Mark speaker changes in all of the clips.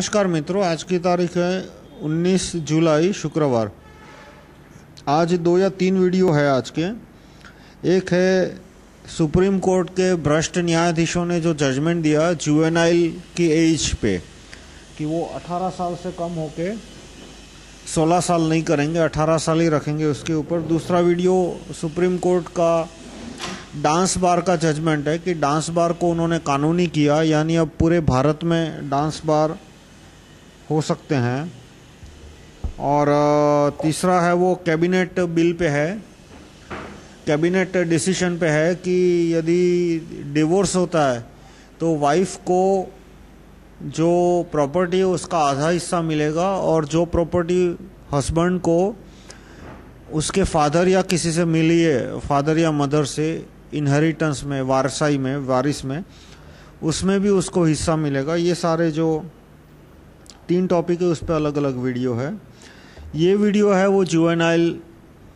Speaker 1: नमस्कार मित्रों, आज की तारीख है 19 जुलाई शुक्रवार। आज 2 या 3 वीडियो है आज के। एक है सुप्रीम कोर्ट के भ्रष्ट न्यायाधीशों ने जो जजमेंट दिया जुवेनाइल की एज पे कि वो 18 साल से कम होके 16 साल नहीं करेंगे, 18 साल ही रखेंगे उसके ऊपर। दूसरा वीडियो सुप्रीम कोर्ट का डांस बार का जजमेंट है कि डांस बार को उन्होंने कानूनी किया, यानी अब पूरे भारत में डांस बार हो सकते हैं। और तीसरा है वो कैबिनेट बिल पे है, कैबिनेट डिसीजन पे है कि यदि डिवोर्स होता है तो वाइफ को जो प्रॉपर्टी है उसका आधा हिस्सा मिलेगा और जो प्रॉपर्टी हस्बैंड को उसके फादर या किसी से मिली है, फादर या मदर से इनहेरिटेंस में, वारसाई में, वारिस में, उसमें भी उसको हिस्सा मिलेगा। ये सारे जो 3 टॉपिक है उस पर अलग अलग वीडियो है। ये वीडियो है वो जुवेनाइल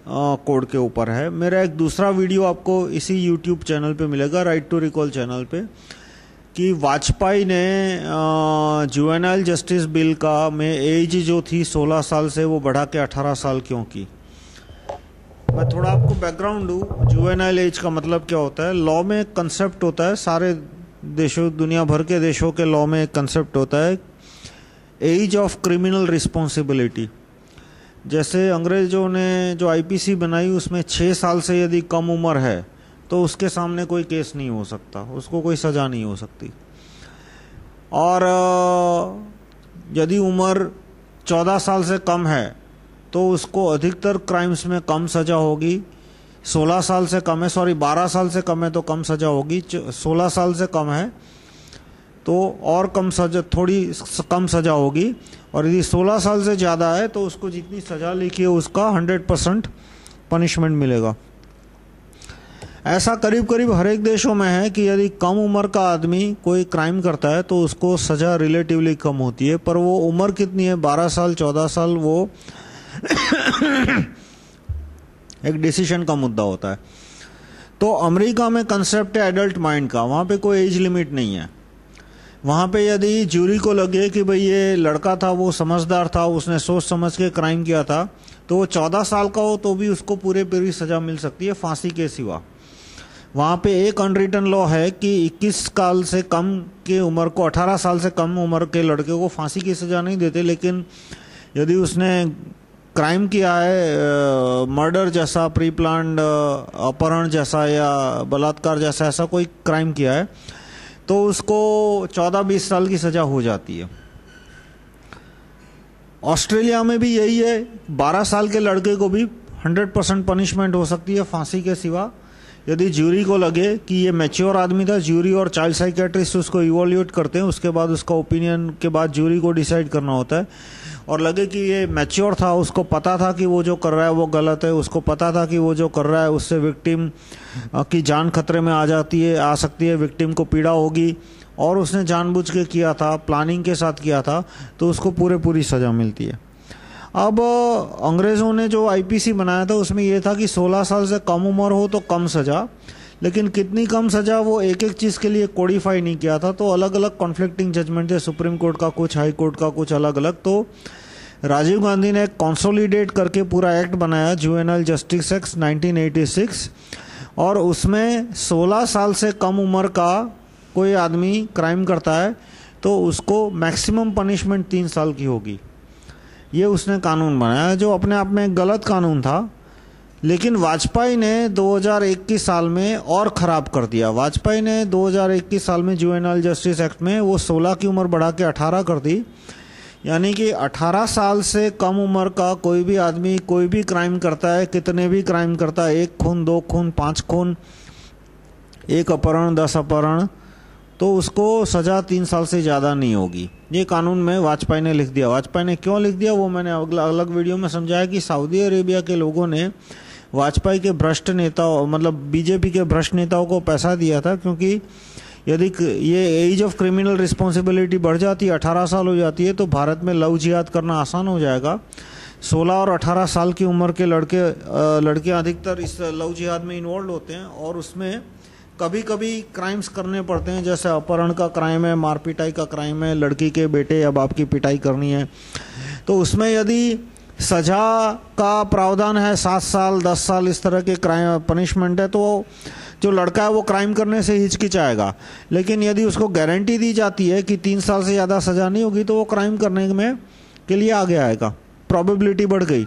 Speaker 1: कोड के ऊपर है। मेरा एक दूसरा वीडियो आपको इसी यूट्यूब चैनल पे मिलेगा, राइट टू रिकॉल चैनल पे, कि वाजपेयी ने जुवेनाइल जस्टिस बिल का में एज जो थी 16 साल से वो बढ़ा के 18 साल क्यों की। मैं थोड़ा आपको बैकग्राउंड दूँ। जुवेनाइल एज का मतलब क्या होता है। लॉ में एक कंसेप्ट होता है, सारे देशों, दुनिया भर के देशों के लॉ में एक कंसेप्ट होता है, एज ऑफ क्रिमिनल रिस्पॉन्सिबिलिटी। जैसे अंग्रेजों ने जो आईपीसी बनाई उसमें 6 साल से यदि कम उम्र है तो उसके सामने कोई केस नहीं हो सकता, उसको कोई सज़ा नहीं हो सकती। और यदि उम्र 14 साल से कम है तो उसको अधिकतर क्राइम्स में कम सज़ा होगी। 16 साल से कम है, 12 साल से कम है तो कम सज़ा होगी। 16 साल से कम है तो और कम सजा, थोड़ी कम सज़ा होगी। और यदि 16 साल से ज़्यादा है तो उसको जितनी सज़ा लिखी है उसका 100% पनिशमेंट मिलेगा। ऐसा करीब करीब हर एक देशों में है कि यदि कम उम्र का आदमी कोई क्राइम करता है तो उसको सज़ा रिलेटिवली कम होती है, पर वो उम्र कितनी है, 12 साल 14 साल, वो एक डिसीजन का मुद्दा होता है। तो अमेरिका में कंसेप्ट है एडल्ट माइंड का, वहाँ पे कोई एज लिमिट नहीं है। वहाँ पे यदि ज्यूरी को लगे कि भाई ये लड़का था, वो समझदार था, उसने सोच समझ के क्राइम किया था, तो वो 14 साल का हो तो भी उसको पूरी सज़ा मिल सकती है, फांसी के सिवा। वहाँ पे एक अनरिटन लॉ है कि 21 साल से कम की उम्र को, 18 साल से कम उम्र के लड़के को फांसी की सज़ा नहीं देते, लेकिन यदि उसने क्राइम किया है, मर्डर जैसा, प्री प्लान्ड अपहरण जैसा या बलात्कार जैसा, ऐसा कोई क्राइम किया है तो उसको 14-20 साल की सज़ा हो जाती है। ऑस्ट्रेलिया में भी यही है, 12 साल के लड़के को भी 100% पनिशमेंट हो सकती है फांसी के सिवा, यदि ज्यूरी को लगे कि ये मैच्योर आदमी था। ज्यूरी और चाइल्ड साइकेट्रिस्ट उसको इवोल्यूट करते हैं, उसके बाद उसका ओपिनियन के बाद ज्यूरी को डिसाइड करना होता है, और लगे कि ये मैच्योर था, उसको पता था कि वो जो कर रहा है वो गलत है, उसको पता था कि वो जो कर रहा है उससे विक्टिम की जान खतरे में आ सकती है, विक्टिम को पीड़ा होगी, और उसने जानबूझ के किया था, प्लानिंग के साथ किया था, तो उसको पूरी सज़ा मिलती है। अब अंग्रेज़ों ने जो आईपीसी बनाया था उसमें यह था कि 16 साल से कम उम्र हो तो कम सज़ा, लेकिन कितनी कम सज़ा वो एक एक चीज़ के लिए कोडिफाई नहीं किया था। तो अलग अलग कॉन्फ्लिक्टिंग जजमेंट थे, सुप्रीम कोर्ट का कुछ, हाई कोर्ट का कुछ, अलग अलग। तो राजीव गांधी ने कंसोलिडेट करके पूरा एक्ट बनाया, जुवेनाइल जस्टिस एक्ट 1986, और उसमें 16 साल से कम उम्र का कोई आदमी क्राइम करता है तो उसको मैक्सिमम पनिशमेंट 3 साल की होगी। ये उसने कानून बनाया, जो अपने आप में गलत कानून था, लेकिन वाजपेयी ने 2021 साल में और ख़राब कर दिया। वाजपेयी ने 2021 साल में जुवेनाइल जस्टिस एक्ट में वो 16 की उम्र बढ़ा के 18 कर दी, यानी कि 18 साल से कम उम्र का कोई भी आदमी कोई भी क्राइम करता है, कितने भी क्राइम करता है, 1 खून, 2 खून, 5 खून, 1 अपहरण, 10 अपहरण, तो उसको सज़ा 3 साल से ज़्यादा नहीं होगी। ये कानून में वाजपेयी ने लिख दिया। वाजपेयी ने क्यों लिख दिया वो मैंने अलग वीडियो में समझाया कि सऊदी अरेबिया के लोगों ने वाजपेयी के भ्रष्ट नेताओं, मतलब बीजेपी के भ्रष्ट नेताओं को पैसा दिया था, क्योंकि यदि ये एज ऑफ क्रिमिनल रिस्पॉन्सिबिलिटी बढ़ जाती है, 18 साल हो जाती है, तो भारत में लव जिहाद करना आसान हो जाएगा। 16 और 18 साल की उम्र के लड़कियां अधिकतर इस लव जिहाद में इन्वॉल्व होते हैं, और उसमें कभी कभी क्राइम्स करने पड़ते हैं, जैसे अपहरण का क्राइम है, मारपिटाई का क्राइम है, लड़की के बेटे या बाप की पिटाई करनी है, तो उसमें यदि सजा का प्रावधान है 7 साल 10 साल इस तरह के क्राइम पनिशमेंट है, तो जो लड़का है वो क्राइम करने से हिचकिचाएगा। लेकिन यदि उसको गारंटी दी जाती है कि 3 साल से ज़्यादा सजा नहीं होगी, तो वो क्राइम करने में के लिए आगे आएगा, प्रोबेबिलिटी बढ़ गई।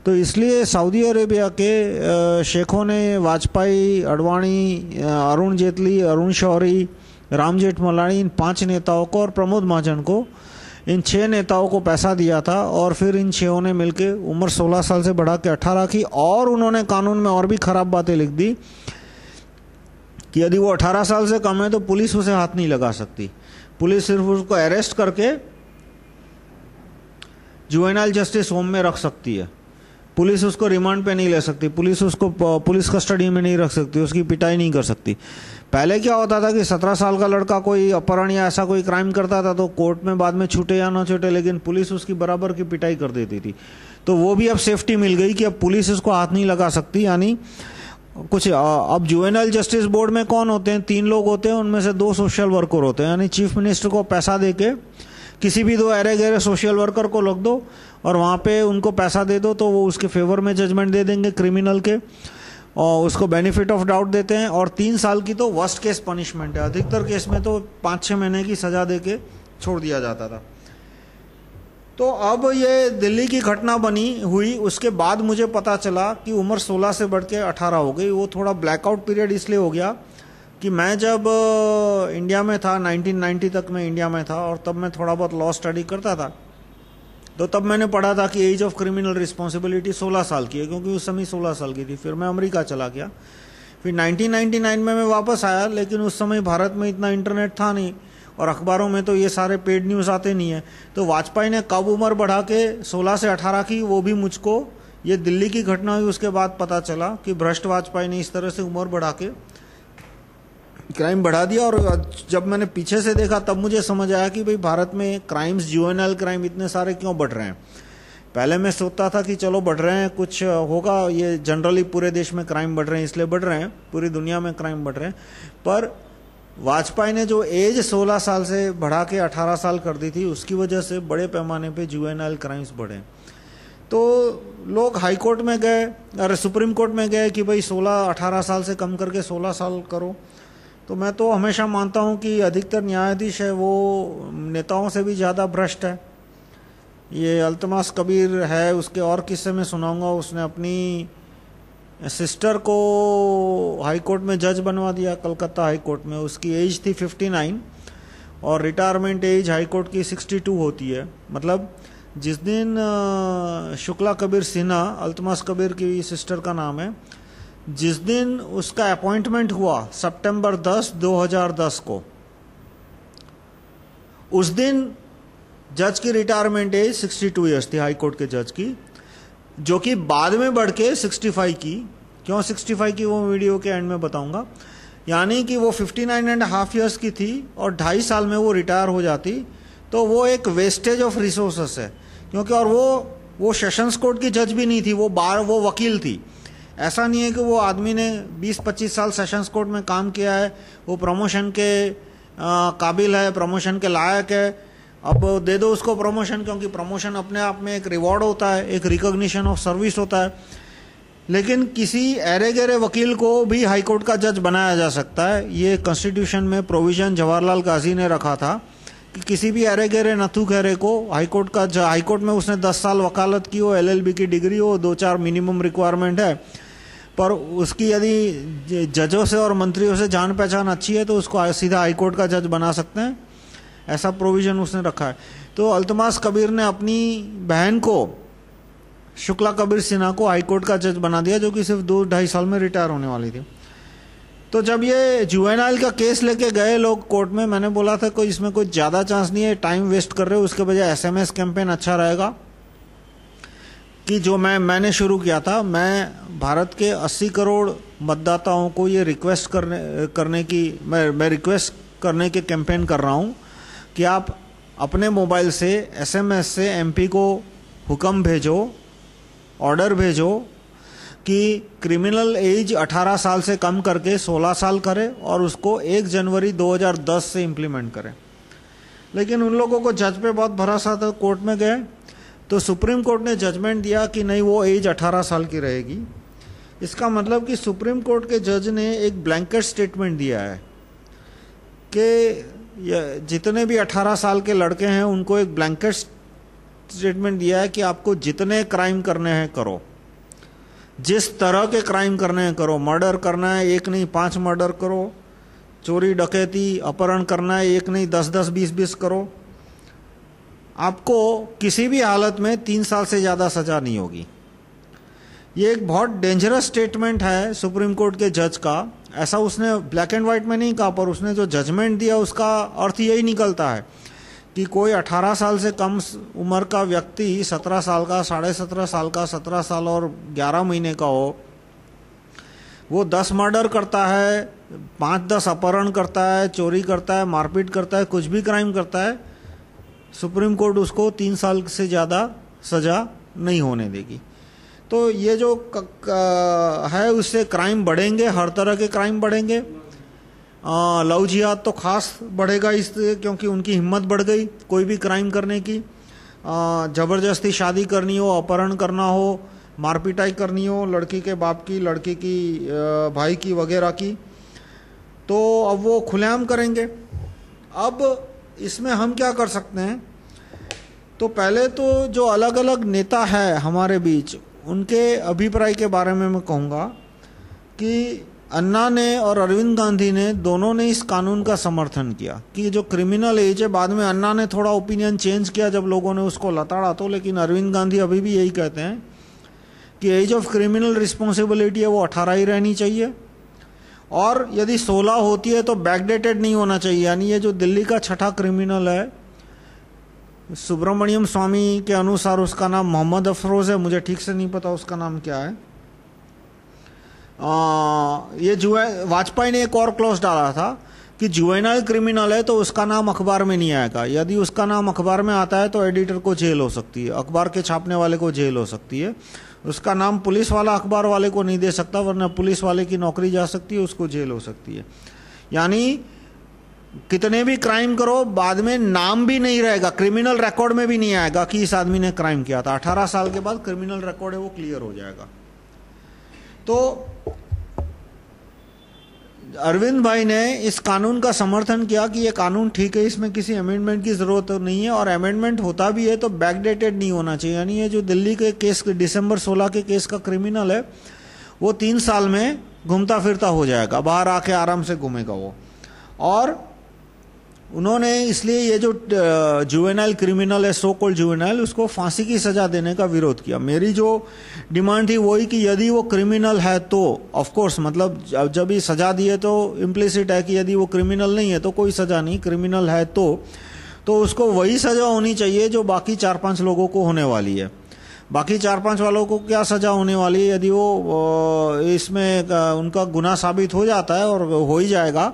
Speaker 1: तो इसलिए सऊदी अरेबिया के शेखों ने वाजपेयी, अडवाणी, अरुण जेटली, अरुण शौरी, राम जेठमलानी, इन 5 नेताओं को और प्रमोद महाजन को, इन 6 नेताओं को पैसा दिया था और फिर इन 6 ने मिलकर उम्र 16 साल से बढ़ा के 18 की। और उन्होंने कानून में और भी खराब बातें लिख दी कि यदि वो 18 साल से कम है तो पुलिस उसे हाथ नहीं लगा सकती। पुलिस सिर्फ उसको अरेस्ट करके जुवेनाइल जस्टिस होम में रख सकती है, पुलिस उसको रिमांड पे नहीं ले सकती, पुलिस उसको पुलिस कस्टडी में नहीं रख सकती, उसकी पिटाई नहीं कर सकती। पहले क्या होता था कि 17 साल का लड़का कोई अपहरण या ऐसा कोई क्राइम करता था तो कोर्ट में बाद में छूटे या ना छूटे, लेकिन पुलिस उसकी बराबर की पिटाई कर देती थी। तो वो भी अब सेफ्टी मिल गई कि अब पुलिस उसको हाथ नहीं लगा सकती। यानी कुछ अब जुवेनाइल जस्टिस बोर्ड में कौन होते हैं? 3 लोग होते हैं, उनमें से 2 सोशल वर्कर होते हैं। यानी चीफ मिनिस्टर को पैसा दे के किसी भी 2 अरे गहरे सोशल वर्कर को रख दो और वहाँ पे उनको पैसा दे दो, तो वो उसके फेवर में जजमेंट दे देंगे क्रिमिनल के, और उसको बेनिफिट ऑफ डाउट देते हैं। और 3 साल की तो वर्स्ट केस पनिशमेंट है, अधिकतर केस में तो 5-6 महीने की सजा दे के छोड़ दिया जाता था। तो अब ये दिल्ली की घटना बनी हुई, उसके बाद मुझे पता चला कि उम्र 16 से बढ़ के 18 हो गई। वो थोड़ा ब्लैकआउट पीरियड इसलिए हो गया कि मैं जब इंडिया में था, 1990 तक मैं इंडिया में था, और तब मैं थोड़ा बहुत लॉ स्टडी करता था। तो तब मैंने पढ़ा था कि एज ऑफ क्रिमिनल रिस्पॉन्सिबिलिटी 16 साल की है, क्योंकि उस समय 16 साल की थी। फिर मैं अमेरिका चला गया, फिर 1999 में मैं वापस आया, लेकिन उस समय भारत में इतना इंटरनेट था नहीं और अखबारों में तो ये सारे पेड न्यूज़ आते नहीं है। तो वाजपेयी ने कब उम्र बढ़ा के 16 से 18 की, वो भी मुझको ये दिल्ली की घटना हुई उसके बाद पता चला कि भ्रष्ट वाजपेयी ने इस तरह से उम्र बढ़ा के क्राइम बढ़ा दिया। और जब मैंने पीछे से देखा तब मुझे समझ आया कि भाई भारत में क्राइम्स, जुवेनाइल क्राइम इतने सारे क्यों बढ़ रहे हैं। पहले मैं सोचता था कि चलो बढ़ रहे हैं, कुछ होगा, ये जनरली पूरे देश में क्राइम बढ़ रहे हैं इसलिए बढ़ रहे हैं, पूरी दुनिया में क्राइम बढ़ रहे हैं। पर वाजपेयी ने जो एज 16 साल से बढ़ा के 18 साल कर दी थी, उसकी वजह से बड़े पैमाने पे जुवेनाइल क्राइम्स बढ़े। तो लोग हाई कोर्ट में गए, अरे सुप्रीम कोर्ट में गए कि भाई 18 साल से कम करके 16 साल करो। तो मैं तो हमेशा मानता हूं कि अधिकतर न्यायाधीश है वो नेताओं से भी ज़्यादा भ्रष्ट है। ये अल्तमास कबीर है, उसके और किस्से में सुनाऊंगा, उसने अपनी सिस्टर को हाई कोर्ट में जज बनवा दिया, कलकत्ता हाई कोर्ट में। उसकी एज थी 59 और रिटायरमेंट एज हाई कोर्ट की 62 होती है। मतलब जिस दिन शुक्ला कबीर सिन्हा, अल्तमास कबीर की सिस्टर का नाम है, जिस दिन उसका अपॉइंटमेंट हुआ सितंबर 10, 2010 को, उस दिन जज की रिटायरमेंट एज 62 ईयर्स थी, हाई कोर्ट के जज की, जो कि बाद में बढ़ के 65 की। क्यों 65 की वो वीडियो के एंड में बताऊंगा। यानी कि वो 59.5 ईयर्स की थी और 2.5 साल में वो रिटायर हो जाती। तो वो एक वेस्टेज ऑफ रिसोर्सेस है, क्योंकि और वो सेशंस कोर्ट की जज भी नहीं थी, वो वकील थी। ऐसा नहीं है कि वो आदमी ने 20-25 साल सेशंस कोर्ट में काम किया है, वो प्रमोशन के काबिल है, प्रमोशन के लायक है, अब दे दो उसको प्रमोशन, क्योंकि प्रमोशन अपने आप में एक रिवॉर्ड होता है, एक रिकॉग्निशन ऑफ सर्विस होता है। लेकिन किसी अरे गहरे वकील को भी हाई कोर्ट का जज बनाया जा सकता है। ये कॉन्स्टिट्यूशन में प्रोविजन जवाहरलाल गाजी ने रखा था कि किसी भी अरे गहरे नथु गहरे को हाई कोर्ट में उसने 10 साल वकालत की हो, LLB की डिग्री हो, 2-4 मिनिमम रिक्वायरमेंट है, पर उसकी यदि जजों से और मंत्रियों से जान पहचान अच्छी है तो उसको सीधा हाई कोर्ट का जज बना सकते हैं। ऐसा प्रोविजन उसने रखा है। तो अल्तमास कबीर ने अपनी बहन को, शुक्ला कबीर सिन्हा को, हाई कोर्ट का जज बना दिया, जो कि सिर्फ 2-2.5 साल में रिटायर होने वाली थी। तो जब ये जुवेनाइल का केस लेके गए लोग कोर्ट में, मैंने बोला था कोई इसमें कोई ज़्यादा चांस नहीं है, टाइम वेस्ट कर रहे हो, उसके बजाय SMS कैंपेन अच्छा रहेगा। कि जो मैंने शुरू किया था, मैं भारत के 80 करोड़ मतदाताओं को ये रिक्वेस्ट करने की मैं रिक्वेस्ट करने के कैंपेन कर रहा हूँ कि आप अपने मोबाइल से SMS से MP को हुक्म भेजो, ऑर्डर भेजो कि क्रिमिनल एज 18 साल से कम करके 16 साल करे और उसको 1 जनवरी 2010 से इम्प्लीमेंट करें। लेकिन उन लोगों को जज पे बहुत भरोसा था, कोर्ट में गए तो सुप्रीम कोर्ट ने जजमेंट दिया कि नहीं, वो एज 18 साल की रहेगी। इसका मतलब कि सुप्रीम कोर्ट के जज ने एक ब्लैंकेट स्टेटमेंट दिया है कि जितने भी 18 साल के लड़के हैं उनको एक ब्लैंकेट स्टेटमेंट दिया है कि आपको जितने क्राइम करने हैं करो, जिस तरह के क्राइम करने हैं करो। मर्डर करना है 1 नहीं 5 मर्डर करो, चोरी डकैती अपहरण करना है 1 नहीं 10-10 20-20 करो। आपको किसी भी हालत में 3 साल से ज़्यादा सजा नहीं होगी। ये एक बहुत डेंजरस स्टेटमेंट है सुप्रीम कोर्ट के जज का। ऐसा उसने ब्लैक एंड व्हाइट में नहीं कहा, पर उसने जो जजमेंट दिया उसका अर्थ यही निकलता है कि कोई 18 साल से कम उम्र का व्यक्ति 17 साल का, 17.5 साल का, 17 साल और 11 महीने का हो, वो 10 मर्डर करता है, 5-10 अपहरण करता है, चोरी करता है, मारपीट करता है, कुछ भी क्राइम करता है, सुप्रीम कोर्ट उसको 3 साल से ज़्यादा सजा नहीं होने देगी। तो ये जो है उससे क्राइम बढ़ेंगे, हर तरह के क्राइम बढ़ेंगे। लव जिहाद तो खास बढ़ेगा इससे, क्योंकि उनकी हिम्मत बढ़ गई कोई भी क्राइम करने की। ज़बरदस्ती शादी करनी हो, अपहरण करना हो, मारपीटाई करनी हो, लड़की के बाप की, लड़की की भाई की वगैरह की, तो अब वो खुलेआम करेंगे। अब इसमें हम क्या कर सकते हैं? तो पहले तो जो अलग अलग नेता है हमारे बीच, उनके अभिप्राय के बारे में मैं कहूँगा कि अन्ना ने और अरविंद गांधी ने दोनों ने इस कानून का समर्थन किया कि जो क्रिमिनल एज है। बाद में अन्ना ने थोड़ा ओपिनियन चेंज किया जब लोगों ने उसको लताड़ा तो, लेकिन अरविंद गांधी अभी भी यही कहते हैं कि एज ऑफ क्रिमिनल रिस्पॉन्सिबिलिटी है वो 18 ही रहनी चाहिए, और यदि 16 होती है तो बैकडेटेड नहीं होना चाहिए। यानी ये जो दिल्ली का छठा क्रिमिनल है सुब्रमण्यम स्वामी के अनुसार, उसका नाम मोहम्मद अफरोज है, मुझे ठीक से नहीं पता उसका नाम क्या है। ये वाजपेयी ने एक और क्लॉज डाला था कि जुवेनाइल क्रिमिनल है तो उसका नाम अखबार में नहीं आएगा। यदि उसका नाम अखबार में आता है तो एडिटर को जेल हो सकती है, अखबार के छापने वाले को जेल हो सकती है। उसका नाम पुलिस वाला अखबार वाले को नहीं दे सकता, वरना पुलिस वाले की नौकरी जा सकती है, उसको जेल हो सकती है। यानी कितने भी क्राइम करो, बाद में नाम भी नहीं रहेगा, क्रिमिनल रिकॉर्ड में भी नहीं आएगा कि इस आदमी ने क्राइम किया था। 18 साल के बाद क्रिमिनल रिकॉर्ड है वो क्लियर हो जाएगा। तो अरविंद भाई ने इस कानून का समर्थन किया कि ये कानून ठीक है, इसमें किसी अमेंडमेंट की जरूरत नहीं है, और अमेंडमेंट होता भी है तो बैकडेटेड नहीं होना चाहिए। यानी ये जो दिल्ली के केस, दिसंबर 16 के केस का क्रिमिनल है, वो 3 साल में घूमता फिरता हो जाएगा, बाहर आके आराम से घूमेगा वो। और उन्होंने इसलिए ये जो जुवेनाइल क्रिमिनल है, सो कॉल्ड जुवेनाइल, उसको फांसी की सजा देने का विरोध किया। मेरी जो डिमांड थी वही कि यदि वो क्रिमिनल है तो ऑफ कोर्स, मतलब जब ही सजा दी है तो इम्प्लिसिट है कि यदि वो क्रिमिनल नहीं है तो कोई सजा नहीं, क्रिमिनल है तो उसको वही सजा होनी चाहिए जो बाकी 4-5 लोगों को होने वाली है। बाकी 4-5 वालों को क्या सजा होने वाली है? यदि वो इसमें उनका गुनाह साबित हो जाता है, और हो ही जाएगा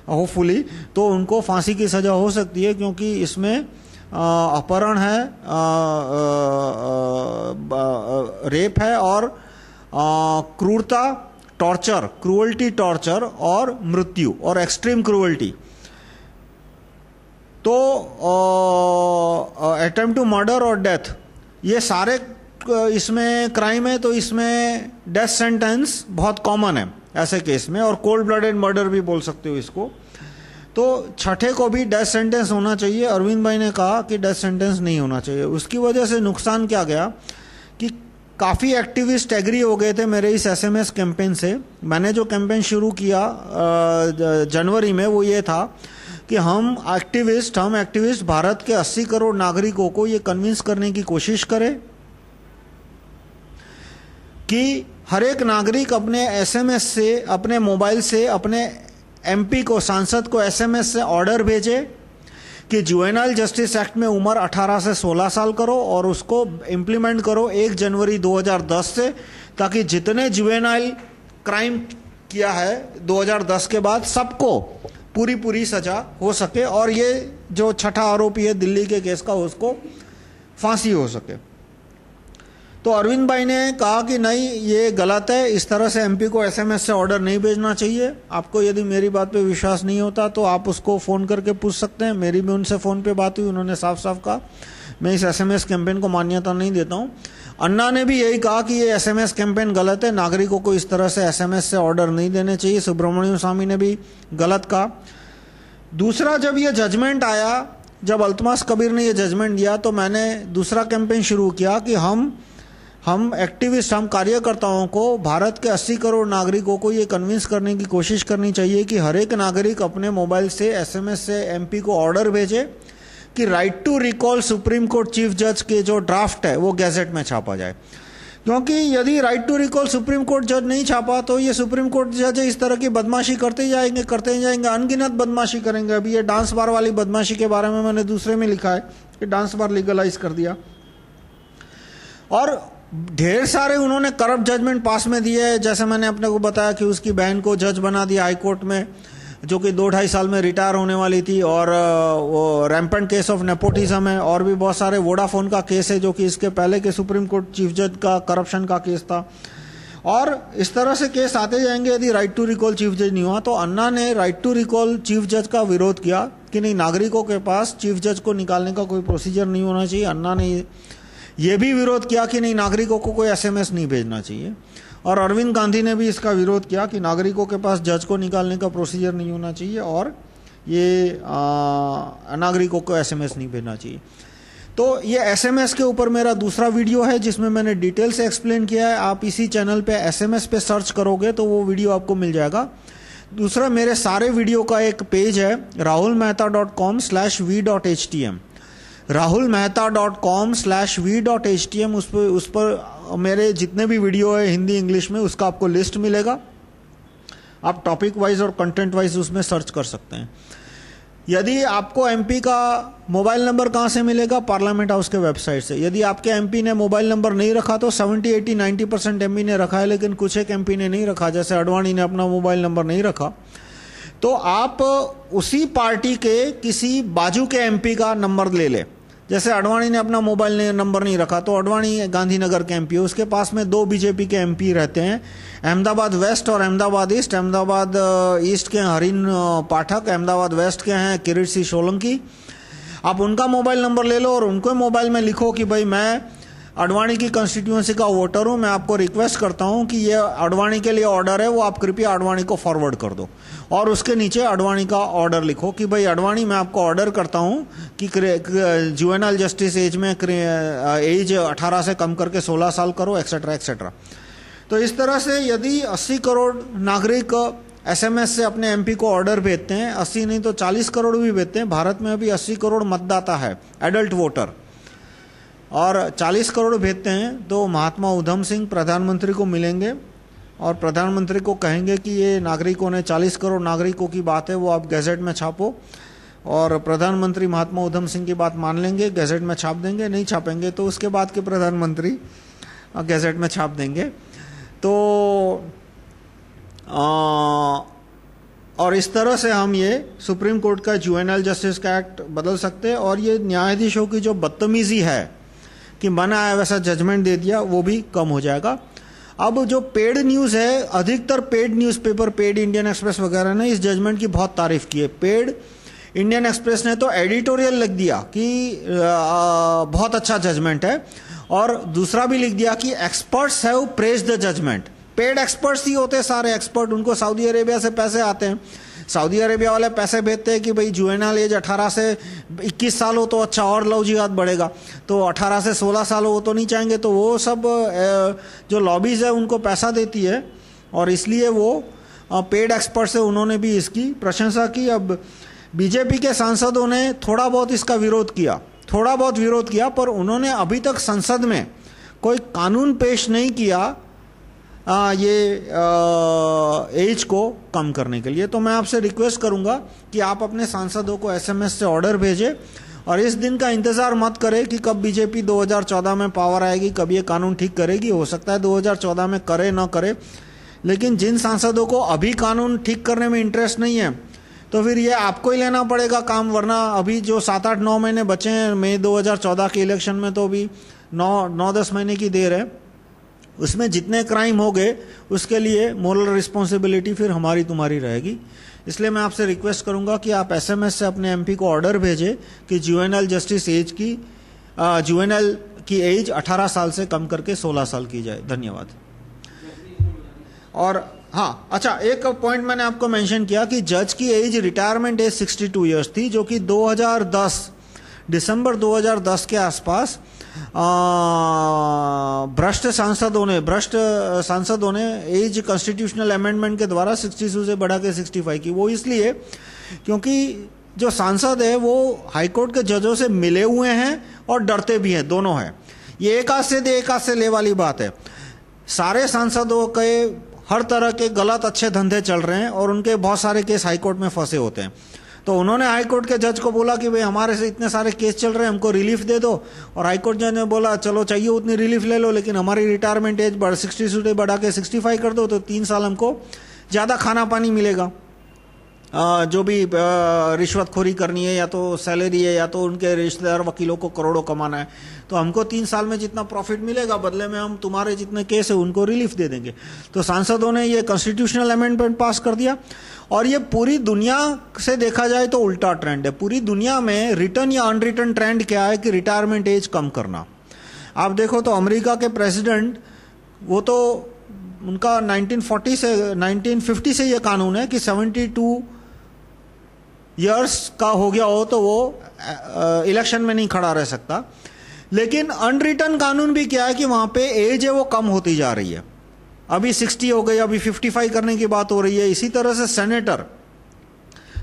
Speaker 1: होपफुली, तो उनको फांसी की सजा हो सकती है, क्योंकि इसमें अपहरण है, रेप है, और क्रूरता, टॉर्चर, क्रूअल्टी टॉर्चर, और मृत्यु, और एक्सट्रीम क्रूअल्टी। तो अटेम्प्ट टू मर्डर और डेथ, ये सारे इसमें क्राइम है, तो इसमें डेथ सेंटेंस बहुत कॉमन है ऐसे केस में, और कोल्ड ब्लडेड मर्डर भी बोल सकते हो इसको। तो छठे को भी डेथ सेंटेंस होना चाहिए। अरविंद भाई ने कहा कि डेथ सेंटेंस नहीं होना चाहिए। उसकी वजह से नुकसान क्या गया कि काफ़ी एक्टिविस्ट एग्री हो गए थे मेरे इस SMS कैंपेन से। मैंने जो कैंपेन शुरू किया जनवरी में, वो ये था कि हम एक्टिविस्ट भारत के 80 करोड़ नागरिकों को ये कन्विंस करने की कोशिश करें कि हर एक नागरिक अपने SMS से, अपने मोबाइल से, अपने MP को, सांसद को SMS से ऑर्डर भेजे कि जुवेनाइल जस्टिस एक्ट में उम्र 18 से 16 साल करो, और उसको इम्प्लीमेंट करो 1 जनवरी 2010 से, ताकि जितने जुवेनाइल क्राइम किया है 2010 के बाद सबको पूरी सजा हो सके, और ये जो छठा आरोपी है दिल्ली के केस का, उसको फांसी हो सके। तो अरविंद भाई ने कहा कि नहीं, ये गलत है, इस तरह से एमपी को एसएमएस से ऑर्डर नहीं भेजना चाहिए। आपको यदि मेरी बात पे विश्वास नहीं होता तो आप उसको फ़ोन करके पूछ सकते हैं। मेरी भी उनसे फ़ोन पे बात हुई, उन्होंने साफ साफ कहा मैं इस एसएमएस कैंपेन को मान्यता नहीं देता हूँ। अन्ना ने भी यही कहा कि ये एसएमएस कैंपेन गलत है, नागरिकों को इस तरह से एसएमएस से ऑर्डर नहीं देने चाहिए। सुब्रमण्यम स्वामी ने भी गलत कहा। दूसरा, जब ये जजमेंट आया, जब अल्तमास कबीर ने ये जजमेंट दिया, तो मैंने दूसरा कैंपेन शुरू किया कि हम एक्टिविस्ट, हम कार्यकर्ताओं को भारत के 80 करोड़ नागरिकों को ये कन्विंस करने की कोशिश करनी चाहिए कि हर एक नागरिक अपने मोबाइल से एसएमएस से एमपी को ऑर्डर भेजे कि right to recall Supreme Court chief जज के जो ड्राफ्ट है वो गैजेट में छापा जाए। क्योंकि यदि right to recall Supreme Court जज नहीं छापा तो ये सुप्रीम कोर्ट जज इस तरह की बदमाशी करते ही जाएंगे, अनगिनत बदमाशी करेंगे। अभी ये डांस बार वाली बदमाशी के बारे में मैंने दूसरे में लिखा है कि डांस बार लीगलाइज कर दिया, और ढेर सारे उन्होंने करप्ट जजमेंट पास में दिए। जैसे मैंने अपने को बताया कि उसकी बहन को जज बना दिया हाई कोर्ट में, जो कि 2-2.5 साल में रिटायर होने वाली थी, और वो रैम्पेंट केस ऑफ नेपोटिज्म है, और भी बहुत सारे वोडाफोन का केस है जो कि इसके पहले के सुप्रीम कोर्ट चीफ जज का करप्शन का केस था। और इस तरह से केस आते जाएंगे यदि राइट टू रिकॉल चीफ जज नहीं हुआ। तो अन्ना ने राइट टू रिकॉल चीफ जज का विरोध किया कि नहीं, नागरिकों के पास चीफ जज को निकालने का कोई प्रोसीजर नहीं होना चाहिए। अन्ना ने यह भी विरोध किया कि नहीं, नागरिकों को कोई एसएमएस नहीं भेजना चाहिए। और अरविंद गांधी ने भी इसका विरोध किया कि नागरिकों के पास जज को निकालने का प्रोसीजर नहीं होना चाहिए और ये नागरिकों को एसएमएस नहीं भेजना चाहिए। तो ये एसएमएस के ऊपर मेरा दूसरा वीडियो है जिसमें मैंने डिटेल से एक्सप्लेन किया है। आप इसी चैनल पे एसएमएस पे सर्च करोगे तो वो वीडियो आपको मिल जाएगा। दूसरा, मेरे सारे वीडियो का एक पेज है rahulmehta.com/v.htm, rahulmehta.com/v.htm। उस पर मेरे जितने भी वीडियो है हिंदी इंग्लिश में उसका आपको लिस्ट मिलेगा। आप टॉपिक वाइज और कंटेंट वाइज उसमें सर्च कर सकते हैं। यदि आपको एमपी का मोबाइल नंबर कहाँ से मिलेगा? पार्लियामेंट हाउस के वेबसाइट से। यदि आपके एमपी ने मोबाइल नंबर नहीं रखा तो 70, 80, 90% एमपी ने रखा है, लेकिन कुछ एक एमपी ने नहीं रखा, जैसे अडवाणी ने अपना मोबाइल नंबर नहीं रखा, तो आप उसी पार्टी के किसी बाजू के एमपी का नंबर ले ले। जैसे अडवाणी ने अपना मोबाइल नंबर नहीं रखा तो अडवाणी गांधीनगर के एमपी, उसके पास में 2 बीजेपी के एमपी रहते हैं, अहमदाबाद वेस्ट और अहमदाबाद ईस्ट। अहमदाबाद ईस्ट के हरीन पाठक, अहमदाबाद वेस्ट के हैं किरीट सिंह सोलंकी। आप उनका मोबाइल नंबर ले लो और उनको मोबाइल में लिखो कि भाई मैं अडवाणी की कंस्टिट्यूएंसी का वोटर हूं, मैं आपको रिक्वेस्ट करता हूं कि ये अडवाणी के लिए ऑर्डर है, वो आप कृपया अडवाणी को फॉरवर्ड कर दो। और उसके नीचे अडवाणी का ऑर्डर लिखो कि भाई अडवाणी, मैं आपको ऑर्डर करता हूं कि जुवेनाइल जस्टिस एज में एज 18 से कम करके 16 साल करो, एक्सेट्रा एक्सेट्रा। तो इस तरह से यदि 80 करोड़ नागरिक एसएमएस से अपने एमपी को ऑर्डर भेजते हैं, 80 नहीं तो 40 करोड़ भी भेजते हैं। भारत में अभी 80 करोड़ मतदाता है, एडल्ट वोटर, और 40 करोड़ भेजते हैं तो महात्मा उधम सिंह प्रधानमंत्री को मिलेंगे और प्रधानमंत्री को कहेंगे कि ये नागरिकों ने 40 करोड़ नागरिकों की बात है, वो आप गैजेट में छापो। और प्रधानमंत्री महात्मा उधम सिंह की बात मान लेंगे, गैजेट में छाप देंगे। नहीं छापेंगे तो उसके बाद के प्रधानमंत्री गैजेट में छाप देंगे। तो और इस तरह से हम ये सुप्रीम कोर्ट का जुवेनाइल जस्टिस का एक्ट बदल सकते हैं। और ये न्यायाधीशों की जो बदतमीजी है कि मना है वैसा जजमेंट दे दिया, वो भी कम हो जाएगा। अब जो पेड न्यूज़ है, अधिकतर paid newspaper, paid Indian express वगैरह ने इस जजमेंट की बहुत तारीफ की है। पेड इंडियन एक्सप्रेस ने तो एडिटोरियल लिख दिया कि बहुत अच्छा जजमेंट है, और दूसरा भी लिख दिया कि experts have praised the judgement. Paid experts ही होते हैं सारे एक्सपर्ट, उनको सऊदी अरेबिया से पैसे आते हैं। सऊदी अरेबिया वाले पैसे भेजते हैं कि भाई जुवेनाइल एज 18 से 21 साल हो तो अच्छा और लव जिहाद बढ़ेगा, तो 18 से 16 साल हो तो नहीं चाहेंगे। तो वो सब जो लॉबीज है उनको पैसा देती है, और इसलिए वो पेड एक्सपर्ट से उन्होंने भी इसकी प्रशंसा की। अब बीजेपी के सांसदों ने थोड़ा बहुत इसका विरोध किया, पर उन्होंने अभी तक संसद में कोई कानून पेश नहीं किया ये एज को कम करने के लिए। तो मैं आपसे रिक्वेस्ट करूंगा कि आप अपने सांसदों को एसएमएस से ऑर्डर भेजें, और इस दिन का इंतजार मत करें कि कब बीजेपी 2014 में पावर आएगी, कब ये कानून ठीक करेगी। हो सकता है 2014 में करे ना करे, लेकिन जिन सांसदों को अभी कानून ठीक करने में इंटरेस्ट नहीं है, तो फिर ये आपको ही लेना पड़ेगा काम, वरना अभी जो 7-8-9 महीने बचे हैं मई 2014 के इलेक्शन में, तो अभी 9-10 महीने की देर है, उसमें जितने क्राइम हो गए उसके लिए मोरल रिस्पॉन्सिबिलिटी फिर हमारी तुम्हारी रहेगी। इसलिए मैं आपसे रिक्वेस्ट करूंगा कि आप SMS से अपने MP को ऑर्डर भेजें कि जुवेनाइल जस्टिस एज की जुवेनाइल की एज 18 साल से कम करके 16 साल की जाए। धन्यवाद। और हाँ, अच्छा, एक पॉइंट मैंने आपको मेंशन किया कि जज की एज रिटायरमेंट एज 62 इयर्स थी, जो कि 2010 दिसंबर 2010 के आसपास भ्रष्ट सांसदों ने एज कॉन्स्टिट्यूशनल अमेंडमेंट के द्वारा 62 से बढ़ा के 65 की। वो इसलिए क्योंकि जो सांसद है वो हाईकोर्ट के जजों से मिले हुए हैं और डरते भी हैं, दोनों हैं। ये एक हाथ से दे एक हाथ से ले वाली बात है। सारे सांसदों के हर तरह के गलत अच्छे धंधे चल रहे हैं और उनके बहुत सारे केस हाईकोर्ट में फंसे होते हैं। तो उन्होंने हाईकोर्ट के जज को बोला कि भाई हमारे से इतने सारे केस चल रहे हैं, हमको रिलीफ दे दो। और हाईकोर्ट जज ने बोला चलो चाहिए उतनी रिलीफ ले लो, लेकिन हमारी रिटायरमेंट एज 62 से बढ़ा के 65 कर दो, तो 3 साल हमको ज़्यादा खाना पानी मिलेगा। जो भी रिश्वतखोरी करनी है, या तो सैलरी है, या तो उनके रिश्तेदार वकीलों को करोड़ों कमाना है, तो हमको 3 साल में जितना प्रॉफिट मिलेगा बदले में हम तुम्हारे जितने केस है उनको रिलीफ दे देंगे। तो सांसदों ने ये कॉन्स्टिट्यूशनल अमेंडमेंट पास कर दिया। और ये पूरी दुनिया से देखा जाए तो उल्टा ट्रेंड है। पूरी दुनिया में रिटर्न या अनरिटर्न ट्रेंड क्या है कि रिटायरमेंट एज कम करना। आप देखो तो अमेरिका के प्रेसिडेंट, वो तो उनका 1950 से ये कानून है कि 72 इयर्स का हो गया हो तो वो इलेक्शन में नहीं खड़ा रह सकता। लेकिन अनरिटर्न कानून भी क्या है कि वहां पे एज है वो कम होती जा रही है। अभी 60 हो गई, अभी 55 करने की बात हो रही है। इसी तरह से सेनेटर,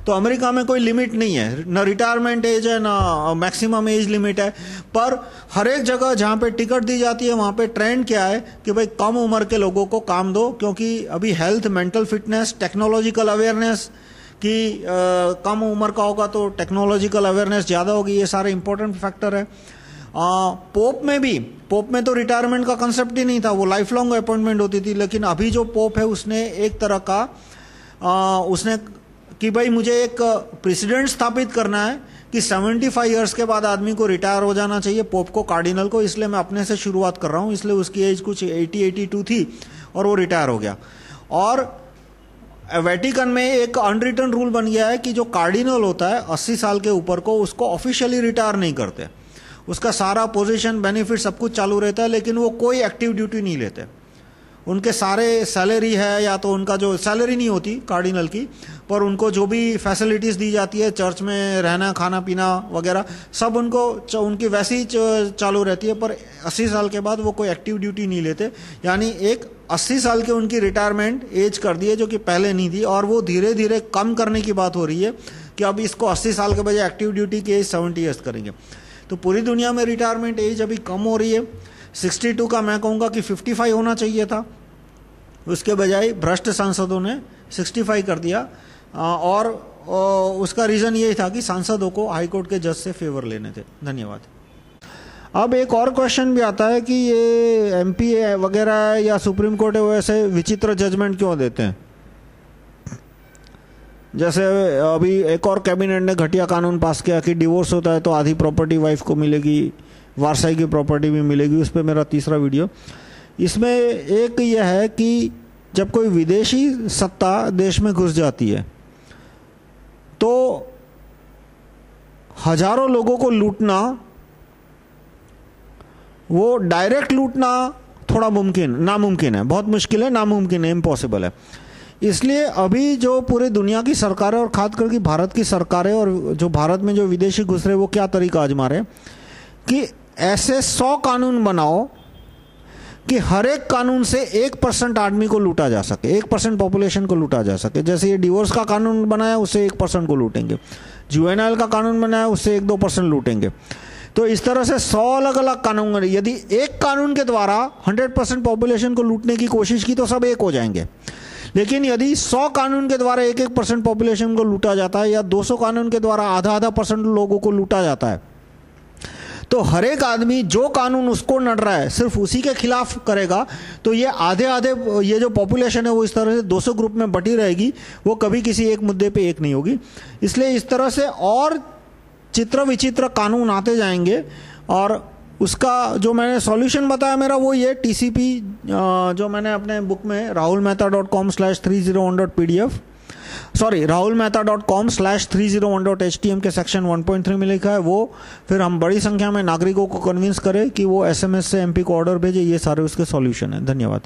Speaker 1: तो अमेरिका में कोई लिमिट नहीं है, न रिटायरमेंट एज है ना मैक्सिमम एज लिमिट है। पर हर एक जगह जहां पे टिकट दी जाती है वहां पे ट्रेंड क्या है कि भाई कम उम्र के लोगों को काम दो, क्योंकि अभी health, mental fitness, technological awareness कि कम उम्र का होगा तो टेक्नोलॉजिकल अवेयरनेस ज़्यादा होगी, ये सारे इंपॉर्टेंट फैक्टर है। पोप में तो रिटायरमेंट का कंसेप्ट ही नहीं था, वो लाइफ लॉन्ग अपॉइंटमेंट होती थी। लेकिन अभी जो पोप है उसने एक तरह का उसने कि भाई मुझे एक प्रेसिडेंट स्थापित करना है कि 75 इयर्स के बाद आदमी को रिटायर हो जाना चाहिए, पोप को, कार्डिनल को। इसलिए मैं अपने से शुरुआत कर रहा हूँ। इसलिए उसकी एज कुछ 80-82 थी और वो रिटायर हो गया। और वेटिकन में एक अनरिटन रूल बन गया है कि जो कार्डिनल होता है 80 साल के ऊपर को, उसको ऑफिशियली रिटायर नहीं करते। उसका सारा पोजीशन, बेनिफिट सब कुछ चालू रहता है, लेकिन वो कोई एक्टिव ड्यूटी नहीं लेते। उनके सारे सैलरी है, या तो उनका जो सैलरी नहीं होती कार्डिनल की, पर उनको जो भी फैसिलिटीज़ दी जाती है चर्च में, रहना, खाना पीना वगैरह, सब उनकी वैसी ही चालू रहती है। पर 80 साल के बाद वो कोई एक्टिव ड्यूटी नहीं लेते। यानी एक 80 साल के उनकी रिटायरमेंट एज कर दी है, जो कि पहले नहीं थी। और वो धीरे धीरे कम करने की बात हो रही है कि अब इसको 80 साल के बजाय एक्टिव ड्यूटी की एज 70 ईयर्स करेंगे। तो पूरी दुनिया में रिटायरमेंट एज अभी कम हो रही है। 62 का मैं कहूँगा कि 55 होना चाहिए था, उसके बजाय भ्रष्ट सांसदों ने 65 कर दिया। और उसका रीज़न यही था कि सांसदों को हाईकोर्ट के जज से फेवर लेने थे। धन्यवाद। अब एक और क्वेश्चन भी आता है कि ये MP वगैरह या सुप्रीम कोर्ट है वो ऐसे विचित्र जजमेंट क्यों देते हैं। जैसे अभी एक और कैबिनेट ने घटिया कानून पास किया कि डिवोर्स होता है तो आधी प्रॉपर्टी वाइफ को मिलेगी, वारसाई की प्रॉपर्टी भी मिलेगी। उस पर मेरा तीसरा वीडियो। इसमें एक यह है कि जब कोई विदेशी सत्ता देश में घुस जाती है तो हजारों लोगों को लूटना, वो डायरेक्ट लूटना थोड़ा नामुमकिन है, बहुत मुश्किल है, नामुमकिन है, इम्पॉसिबल है। इसलिए अभी जो पूरे दुनिया की सरकारें और खास करके भारत की सरकारें और जो भारत में जो विदेशी घुस रहे वो क्या तरीका आजमा रहे कि ऐसे 100 कानून बनाओ कि हर एक कानून से 1% आदमी को लूटा जा सके, 1% पॉपुलेशन को लूटा जा सके। जैसे ये डिवोर्स का कानून बनाया उससे 1% को लूटेंगे, जुवेनाइल का कानून बनाया उससे 1-2% लूटेंगे। तो इस तरह से 100 अलग अलग कानून, यदि एक कानून के द्वारा 100% पॉपुलेशन को लूटने की कोशिश की तो सब एक हो जाएंगे। लेकिन यदि 100 कानून के द्वारा 1-1% पॉपुलेशन को लूटा जाता है, या 200 कानून के द्वारा आधा-आधा % लोगों को लूटा जाता है, तो हर एक आदमी जो कानून उसको नड़ रहा है सिर्फ उसी के खिलाफ करेगा, तो ये आधे आधे ये जो पॉपुलेशन है वो इस तरह से 200 ग्रुप में बटी रहेगी, वो कभी किसी एक मुद्दे पे एक नहीं होगी। इसलिए इस तरह से और चित्र विचित्र कानून आते जाएंगे। और उसका जो मैंने सॉल्यूशन बताया मेरा वो ये TCP जो मैंने अपने बुक में rahulmehta.com/301.pdf rahulmehta.com/301.htm के सेक्शन 1.3 में लिखा है वो। फिर हम बड़ी संख्या में नागरिकों को कन्विंस करें कि वो SMS से MP को ऑर्डर भेजे। ये सारे उसके सॉल्यूशन है। धन्यवाद।